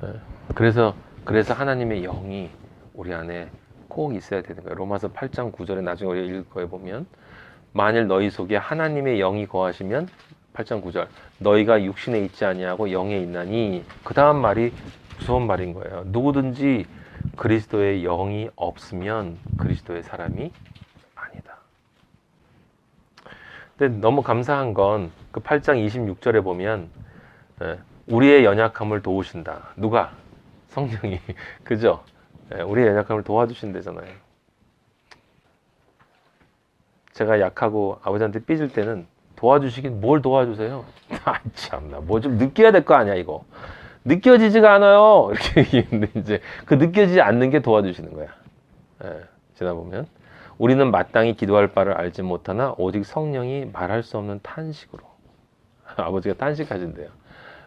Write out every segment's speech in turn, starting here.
예. 그래서 하나님의 영이 우리 안에 꼭 있어야 되는 거예요. 로마서 8장 9절에 나중에 우리가 읽을 거에 보면 만일 너희 속에 하나님의 영이 거하시면 8장 9절 너희가 육신에 있지 아니하고 영에 있나니 그 다음 말이 무서운 말인 거예요. 누구든지 그리스도의 영이 없으면 그리스도의 사람이 아니다. 근데 너무 감사한 건 그 8장 26절에 보면 우리의 연약함을 도우신다. 누가? 성령이. 그죠? 우리의 연약함을 도와주신다잖아요. 제가 약하고 아버지한테 삐질 때는 도와주시긴 뭘 도와주세요? 아, 참나. 뭐 좀 느껴야 될 거 아니야, 이거. 느껴지지가 않아요. 이렇게 얘기했는데, 이제 그 느껴지지 않는 게 도와주시는 거야. 지나 보면. 우리는 마땅히 기도할 바를 알지 못하나 오직 성령이 말할 수 없는 탄식으로. 아버지가 탄식하신대요.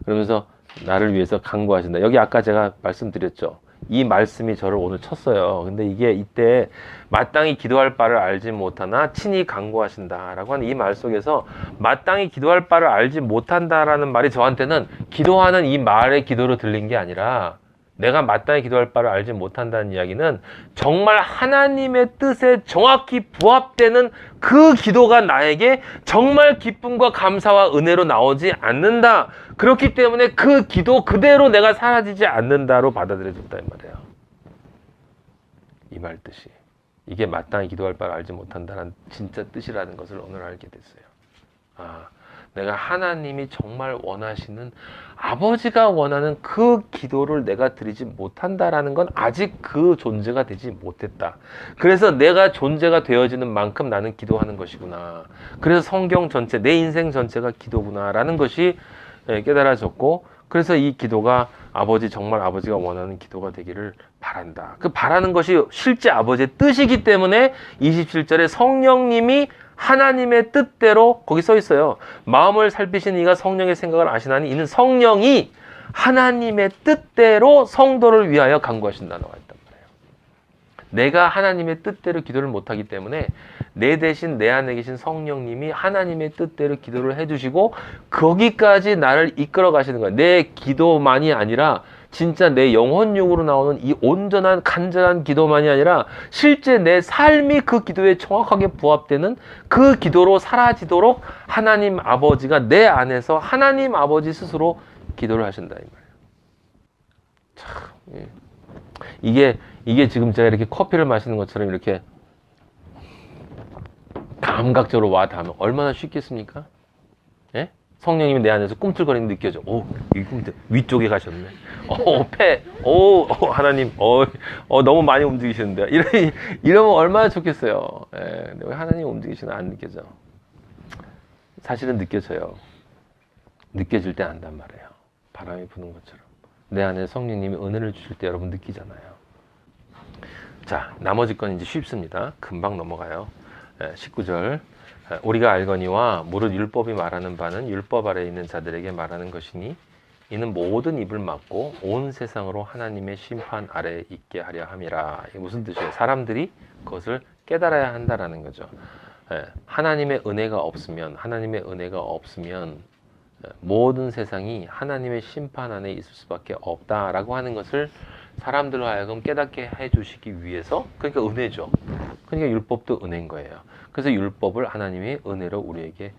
그러면서 나를 위해서 간구하신다. 여기 아까 제가 말씀드렸죠. 이 말씀이 저를 오늘 쳤어요. 근데 이게 이때 마땅히 기도할 바를 알지 못하나 친히 간구하신다라고 하는 이 말 속에서 마땅히 기도할 바를 알지 못한다라는 말이 저한테는 기도하는 이 말의 기도로 들린 게 아니라 내가 마땅히 기도할 바를 알지 못한다는 이야기는 정말 하나님의 뜻에 정확히 부합되는 그 기도가 나에게 정말 기쁨과 감사와 은혜로 나오지 않는다. 그렇기 때문에 그 기도 그대로 내가 사라지지 않는다로 받아들여졌다 이 말이에요. 이 말 뜻이. 이게 마땅히 기도할 바를 알지 못한다는 진짜 뜻이라는 것을 오늘 알게 됐어요. 내가 하나님이 정말 원하시는 아버지가 원하는 그 기도를 내가 드리지 못한다라는 건 아직 그 존재가 되지 못했다. 그래서 내가 존재가 되어지는 만큼 나는 기도하는 것이구나. 그래서 성경 전체, 내 인생 전체가 기도구나라는 것이 깨달아졌고, 그래서 이 기도가 정말 아버지가 원하는 기도가 되기를 바란다. 그 바라는 것이 실제 아버지의 뜻이기 때문에 27절에 성령님이 하나님의 뜻대로 거기 써 있어요. 마음을 살피신 이가 성령의 생각을 아시나니 이는 성령이 하나님의 뜻대로 성도를 위하여 간구하신다 나와 있단 말이에요. 내가 하나님의 뜻대로 기도를 못하기 때문에 내 대신 내 안에 계신 성령님이 하나님의 뜻대로 기도를 해주시고 거기까지 나를 이끌어 가시는 거예요. 내 기도만이 아니라 진짜 내 영혼육으로 나오는 이 온전한 간절한 기도만이 아니라 실제 내 삶이 그 기도에 정확하게 부합되는 그 기도로 사라지도록 하나님 아버지가 내 안에서 하나님 아버지 스스로 기도를 하신다 이 말이에요. 참, 이게 지금 제가 이렇게 커피를 마시는 것처럼 이렇게 감각적으로 와 닿으면 얼마나 쉽겠습니까? 예? 성령님이 내 안에서 꿈틀거리는 느껴져. 이 꿈틀 위쪽에 가셨네. 하나님, 너무 많이 움직이시는데. 이러면 얼마나 좋겠어요. 근데 왜 하나님 움직이시나 안 느껴져? 사실은 느껴져요. 느껴질 때 안단 말이에요. 바람이 부는 것처럼. 내 안에 성령님이 은혜를 주실 때 여러분 느끼잖아요. 자, 나머지 건 이제 쉽습니다. 금방 넘어가요. 19절. 우리가 알거니와 무릇 율법이 말하는 바는 율법 아래에 있는 자들에게 말하는 것이니 이는 모든 입을 막고 온 세상으로 하나님의 심판 아래에 있게 하려 함이라. 이게 무슨 뜻이에요? 사람들이 그것을 깨달아야 한다라는 거죠. 하나님의 은혜가 없으면 모든 세상이 하나님의 심판 안에 있을 수밖에 없다라고 하는 것을 사람들로 하여금 깨닫게 해주시기 위해서, 그러니까 은혜죠. 그러니까 율법도 은혜인 거예요. 그래서 율법을 하나님이 은혜로 우리에게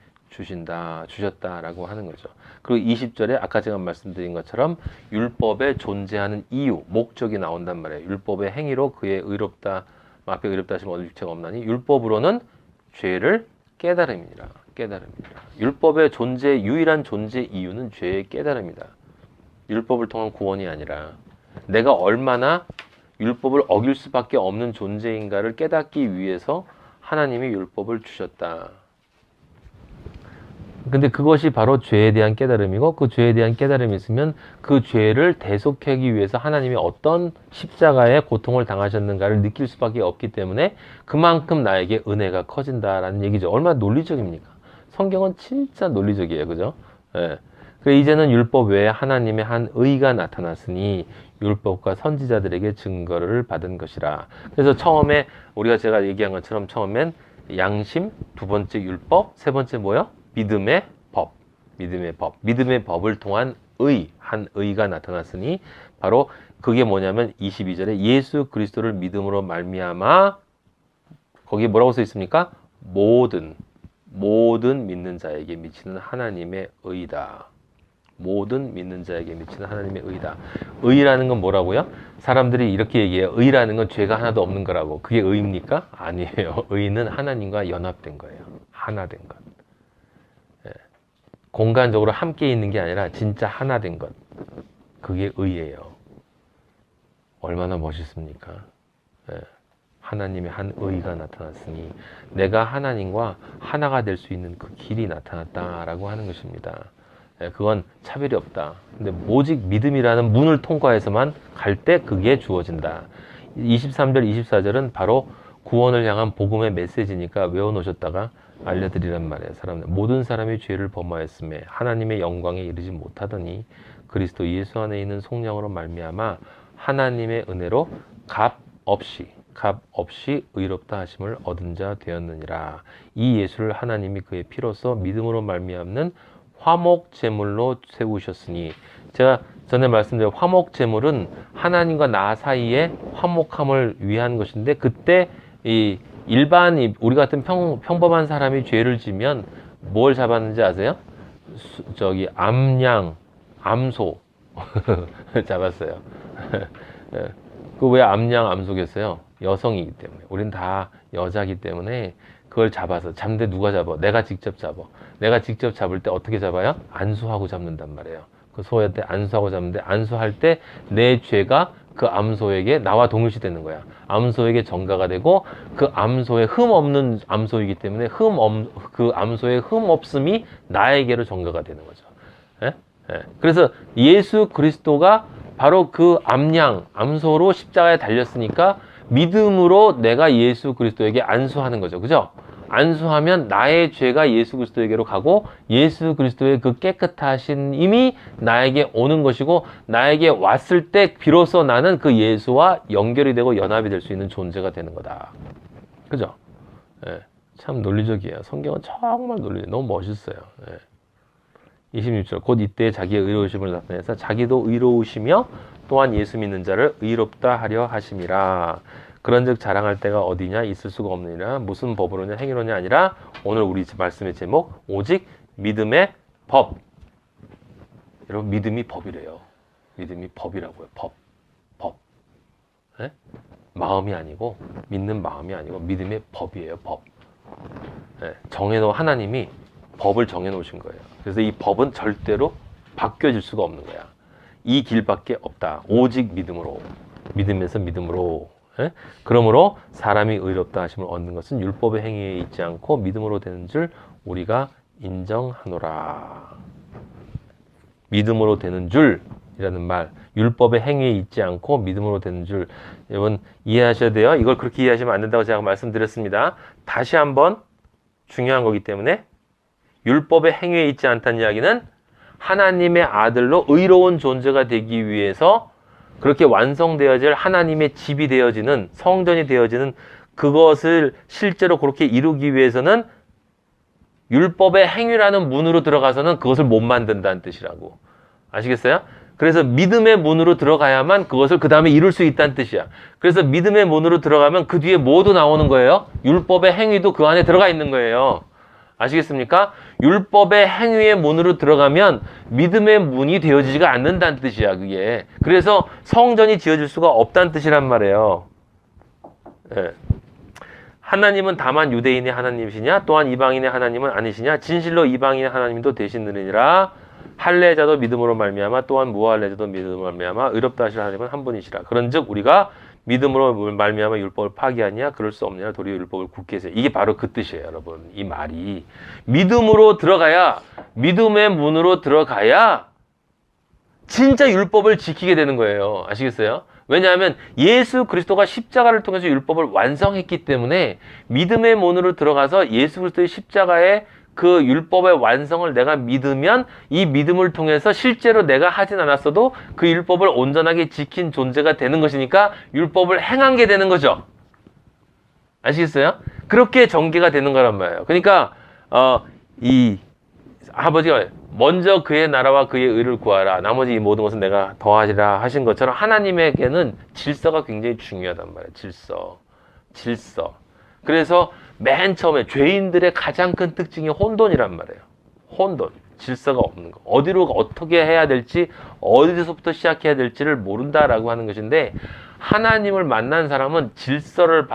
주셨다라고 하는 거죠. 그리고 20절에 아까 제가 말씀드린 것처럼 율법에 존재하는 이유, 목적이 나온단 말이에요. 율법의 행위로 그의 앞에 의롭다 하시면 얻을 육체가 없나니 율법으로는 죄를 깨달음이라. 율법의 유일한 존재 이유는 죄의 깨달음이다. 율법을 통한 구원이 아니라 내가 얼마나 율법을 어길 수밖에 없는 존재인가를 깨닫기 위해서 하나님이 율법을 주셨다. 근데 그것이 바로 죄에 대한 깨달음이고, 그 죄에 대한 깨달음이 있으면 그 죄를 대속하기 위해서 하나님이 어떤 십자가의 고통을 당하셨는가를 느낄 수밖에 없기 때문에 그만큼 나에게 은혜가 커진다라는 얘기죠. 얼마나 논리적입니까? 성경은 진짜 논리적이에요. 그죠? 이제는 율법 외에 하나님의 한 의가 나타났으니 율법과 선지자들에게 증거를 받은 것이라. 그래서 처음에 제가 얘기한 것처럼 처음엔 양심, 두 번째 율법, 세 번째 뭐요? 믿음의 법을 통한 한 의가 나타났으니 바로 그게 뭐냐면 22절에 예수 그리스도를 믿음으로 말미암아 거기에 뭐라고 써 있습니까? 모든 믿는 자에게 미치는 하나님의 의다. 모든 믿는 자에게 미치는 하나님의 의다. 의라는 건 뭐라고요? 사람들이 이렇게 얘기해요. 의라는 건 죄가 하나도 없는 거라고. 그게 의입니까? 아니에요. 의는 하나님과 연합된 거예요. 하나 된 것. 예. 공간적으로 함께 있는 게 아니라 진짜 하나 된 것. 그게 의예요. 얼마나 멋있습니까? 예. 하나님의 한 의가 나타났으니 내가 하나님과 하나가 될 수 있는 그 길이 나타났다라고 하는 것입니다. 그건 차별이 없다. 근데 오직 믿음이라는 문을 통과해서만 갈 때 그게 주어진다. 23절, 24절은 바로 구원을 향한 복음의 메시지니까 외워놓으셨다가 알려드리란 말이에요. 사람들 모든 사람이 죄를 범하였음에 하나님의 영광에 이르지 못하더니 그리스도 예수 안에 있는 속량으로 말미암아 하나님의 은혜로 값 없이 의롭다 하심을 얻은 자 되었느니라. 이 예수를 하나님이 그의 피로써 믿음으로 말미암는 화목 제물로 세우셨으니, 제가 전에 말씀드린 화목 제물은 하나님과 나 사이에 화목함을 위한 것인데, 그때 이 일반 우리 같은 평범한 사람이 죄를 지면 뭘 잡았는지 아세요? 암양, 암소 잡았어요. 그 왜 암양, 암소겠어요? 여성이기 때문에. 우린 다 여자기 때문에 그걸 잡아서, 잡는데 누가 잡아? 내가 직접 잡아. 내가 직접 잡을 때 어떻게 잡아요? 안수하고 잡는단 말이에요. 그 소한테 안수하고 잡는데, 안수할 때 내 죄가 그 암소에게 나와 동일시 되는 거야. 암소에게 전가가 되고, 그 암소에 흠 없는 암소이기 때문에 그 암소의 흠 없음이 나에게로 전가가 되는 거죠. 예? 예. 그래서 예수 그리스도가 바로 그 암소로 십자가에 달렸으니까 믿음으로 내가 예수 그리스도에게 안수하는 거죠. 그죠? 안수하면 나의 죄가 예수 그리스도에게로 가고, 예수 그리스도의 그 깨끗하신 힘이 나에게 오는 것이고, 나에게 왔을 때 비로소 나는 그 예수와 연결이 되고 연합이 될 수 있는 존재가 되는 거다. 그죠? 예, 참 논리적이에요. 성경은 정말 논리적, 너무 멋있어요. 예. 26절 곧 이때 자기의 의로우심을 나타내서 자기도 의로우시며 또한 예수 믿는 자를 의롭다 하려 하심이라. 그런즉 자랑할 때가 어디냐? 있을 수가 없느니라. 무슨 법으로냐? 행위로냐? 아니라 오늘 우리 말씀의 제목, 오직 믿음의 법. 여러분, 믿음이 법이래요. 믿음이 법이라고요. 법. 네? 마음이 아니고, 믿는 마음이 아니고 믿음의 법이에요. 법. 네. 하나님이 법을 정해놓으신 거예요. 그래서 이 법은 절대로 바뀌어질 수가 없는 거야. 이 길밖에 없다. 오직 믿음으로. 믿음에서 믿음으로. 예? 그러므로 사람이 의롭다 하심을 얻는 것은 율법의 행위에 있지 않고 믿음으로 되는 줄 우리가 인정하노라. 믿음으로 되는 줄이라는 말, 율법의 행위에 있지 않고 믿음으로 되는 줄, 여러분 이해하셔야 돼요. 이걸 그렇게 이해하시면 안 된다고 제가 말씀드렸습니다. 다시 한번 중요한 거기 때문에, 율법의 행위에 있지 않다는 이야기는 하나님의 아들로 의로운 존재가 되기 위해서 그렇게 완성되어질 하나님의 집이 되어지는, 성전이 되어지는 그것을 실제로 그렇게 이루기 위해서는 율법의 행위라는 문으로 들어가서는 그것을 못 만든다는 뜻이라고. 아시겠어요? 그래서 믿음의 문으로 들어가야만 그것을 그 다음에 이룰 수 있다는 뜻이야. 그래서 믿음의 문으로 들어가면 그 뒤에 뭐도 나오는 거예요? 율법의 행위도 그 안에 들어가 있는 거예요. 아시겠습니까? 율법의 행위의 문으로 들어가면 믿음의 문이 되어지지가 않는다는 뜻이야, 그게. 그래서 성전이 지어질 수가 없다는 뜻이란 말이에요. 예. 하나님은 다만 유대인의 하나님이시냐? 또한 이방인의 하나님은 아니시냐? 진실로 이방인의 하나님도 되시느니라. 할례자도 믿음으로 말미암아 또한 무할례자도 믿음으로 말미암아 의롭다 하실 하나님은 한 분이시라. 그런즉 우리가 믿음으로 말미암아 율법을 파기하냐? 그럴 수 없느냐? 도리어 율법을 굳게 해서. 이게 바로 그 뜻이에요, 여러분. 이 말이. 믿음으로 들어가야, 믿음의 문으로 들어가야 진짜 율법을 지키게 되는 거예요. 아시겠어요? 왜냐하면 예수 그리스도가 십자가를 통해서 율법을 완성했기 때문에 믿음의 문으로 들어가서 예수 그리스도의 십자가의 그 율법의 완성을 내가 믿으면 이 믿음을 통해서 실제로 내가 하진 않았어도 그 율법을 온전하게 지킨 존재가 되는 것이니까 율법을 행한 게 되는 거죠. 아시겠어요? 그렇게 전개가 되는 거란 말이에요. 그러니까 이 아버지가 먼저 그의 나라와 그의 의를 구하라. 나머지 이 모든 것은 내가 더하리라 하신 것처럼 하나님에게는 질서가 굉장히 중요하단 말이에요. 질서. 그래서 맨 처음에 죄인들의 가장 큰 특징이 혼돈이란 말이에요. 혼돈. 질서가 없는 거. 어디로 어떻게 해야 될지, 어디서부터 시작해야 될지를 모른다라고 하는 것인데, 하나님을 만난 사람은 질서를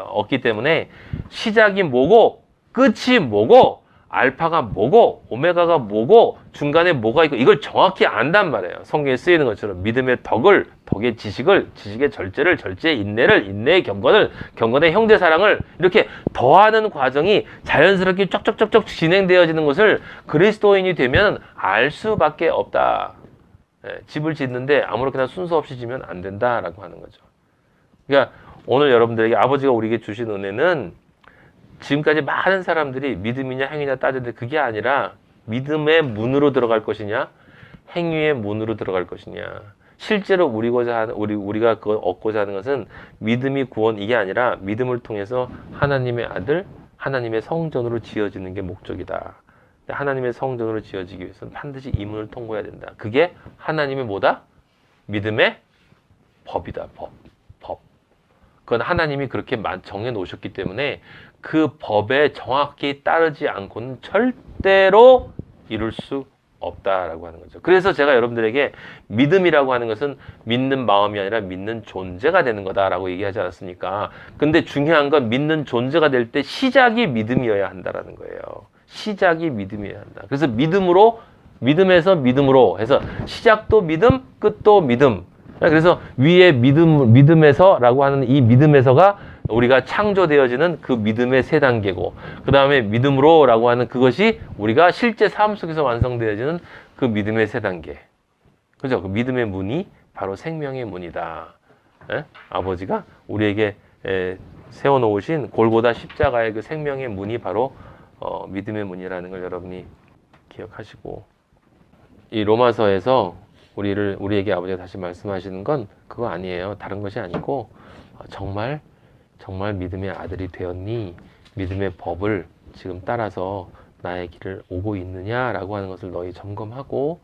얻기 때문에 시작이 뭐고 끝이 뭐고 알파가 뭐고 오메가가 뭐고 중간에 뭐가 있고 이걸 정확히 안단 말이에요. 성경에 쓰이는 것처럼 믿음의 덕의 지식의 절제의 인내를, 인내의 경건의 형제 사랑을 이렇게 더하는 과정이 자연스럽게 쩍쩍쩍쩍 진행되어지는 것을 그리스도인이 되면 알 수밖에 없다. 집을 짓는데 아무렇게나 순서 없이 지면 안 된다라고 하는 거죠. 그러니까 오늘 여러분들에게 아버지가 우리에게 주신 은혜는 지금까지 많은 사람들이 믿음이냐 행위냐 따지는데 그게 아니라 믿음의 문으로 들어갈 것이냐 행위의 문으로 들어갈 것이냐. 실제로 우리가 그걸 얻고자 하는 것은 믿음이 구원 이게 아니라 믿음을 통해서 하나님의 아들, 하나님의 성전으로 지어지는 게 목적이다. 하나님의 성전으로 지어지기 위해서는 반드시 이 문을 통과해야 된다. 그게 하나님의 뭐다? 믿음의 법이다. 법. 그건 하나님이 그렇게 정해 놓으셨기 때문에 그 법에 정확히 따르지 않고는 절대로 이룰 수 없다라고 하는 거죠. 그래서 제가 여러분들에게 믿음이라고 하는 것은 믿는 마음이 아니라 믿는 존재가 되는 거다라고 얘기하지 않았습니까? 근데 중요한 건 믿는 존재가 될 때 시작이 믿음이어야 한다라는 거예요. 시작이 믿음이어야 한다. 그래서 믿음에서 믿음으로 해서 시작도 믿음, 끝도 믿음. 그래서 위에 믿음에서라고 하는 이 믿음에서가 우리가 창조되어지는 그 믿음의 세 단계고, 그 다음에 믿음으로라고 하는 그것이 우리가 실제 삶 속에서 완성되어지는 그 믿음의 세 단계. 그죠? 그 믿음의 문이 바로 생명의 문이다. 아버지가 우리에게 세워놓으신 골고다 십자가의 그 생명의 문이 바로 믿음의 문이라는 걸 여러분이 기억하시고, 이 로마서에서 우리에게 아버지가 다시 말씀하시는 건 그거 아니에요. 다른 것이 아니고 정말 믿음의 아들이 되었니? 믿음의 법을 지금 따라서 나의 길을 오고 있느냐라고 하는 것을 너희 점검하고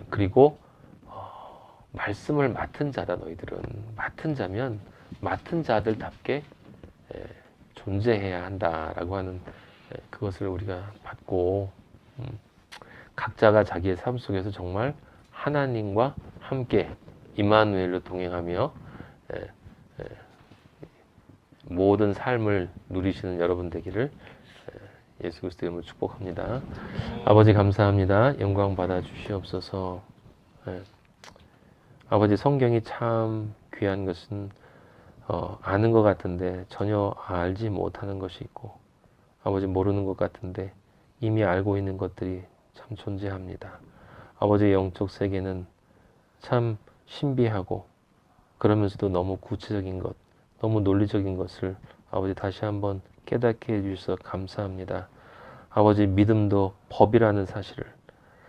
그리고 말씀을 맡은 자다. 너희들은 맡은 자면 맡은 자들답게 존재해야 한다라고 하는 그것을 우리가 받고 각자가 자기의 삶 속에서 정말 하나님과 함께 임마누엘로 동행하며 모든 삶을 누리시는 여러분 되기를 예수 그리스도 이름으로 축복합니다. 아버지 감사합니다. 영광 받아 주시옵소서. 아버지 성경이 참 귀한 것은 아는 것 같은데 전혀 알지 못하는 것이 있고, 아버지 모르는 것 같은데 이미 알고 있는 것들이 참 존재합니다. 아버지의 영적 세계는 참 신비하고 그러면서도 너무 구체적인 것, 너무 논리적인 것을 아버지 다시 한번 깨닫게 해주셔서 감사합니다. 아버지 믿음도 법이라는 사실을,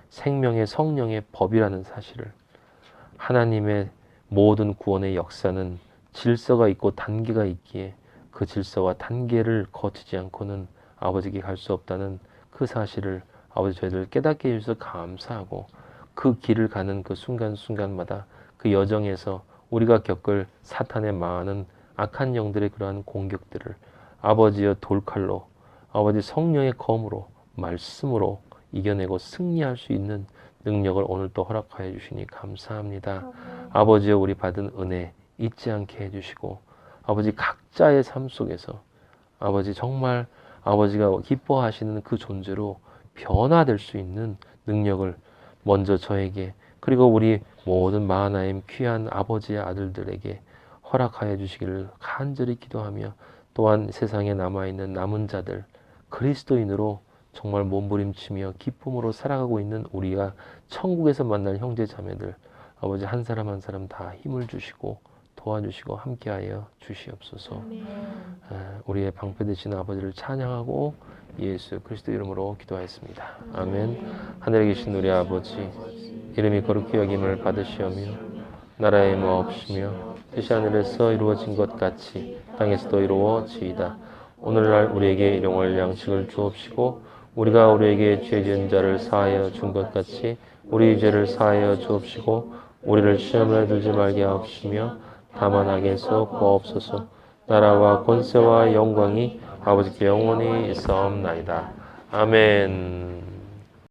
생명의 성령의 법이라는 사실을, 하나님의 모든 구원의 역사는 질서가 있고 단계가 있기에 그 질서와 단계를 거치지 않고는 아버지께 갈 수 없다는 그 사실을 아버지 저희들 깨닫게 해주셔서 감사하고, 그 길을 가는 그 순간순간마다 그 여정에서 우리가 겪을 사탄의 많은 악한 영들의 그러한 공격들을 아버지의 돌칼로, 아버지 성령의 검으로, 말씀으로 이겨내고 승리할 수 있는 능력을 오늘 또 허락하여 주시니 감사합니다. 아버지여 우리 받은 은혜 잊지 않게 해주시고, 아버지 각자의 삶 속에서 아버지 정말 아버지가 기뻐하시는 그 존재로 변화될 수 있는 능력을 먼저 저에게, 그리고 우리 모든 마하나임 귀한 아버지의 아들들에게 허락하여 주시기를 간절히 기도하며, 또한 세상에 남아있는 남은 자들 그리스도인으로 정말 몸부림치며 기쁨으로 살아가고 있는 우리가 천국에서 만날 형제 자매들 아버지 한 사람 한 사람 다 힘을 주시고 도와주시고 함께하여 주시옵소서. 우리의 방패 되신 아버지를 찬양하고 예수 그리스도 이름으로 기도하였습니다. 아멘. 하늘에 계신 우리 아버지, 이름이 거룩히 여김을 받으시오며 나라의 마옵시며 뜻이 하늘에서 이루어진 것 같이 땅에서도 이루어지이다. 오늘날 우리에게 일용할 양식을 주옵시고 우리가 우리에게 죄 지은 자를 사하여 준 것 같이 우리 죄를 사하여 주옵시고 우리를 시험에 들지 말게 하옵시며 다만 악에서 구하옵소서. 나라와 권세와 영광이 아버지께 영원히 있사옵나이다. 아멘.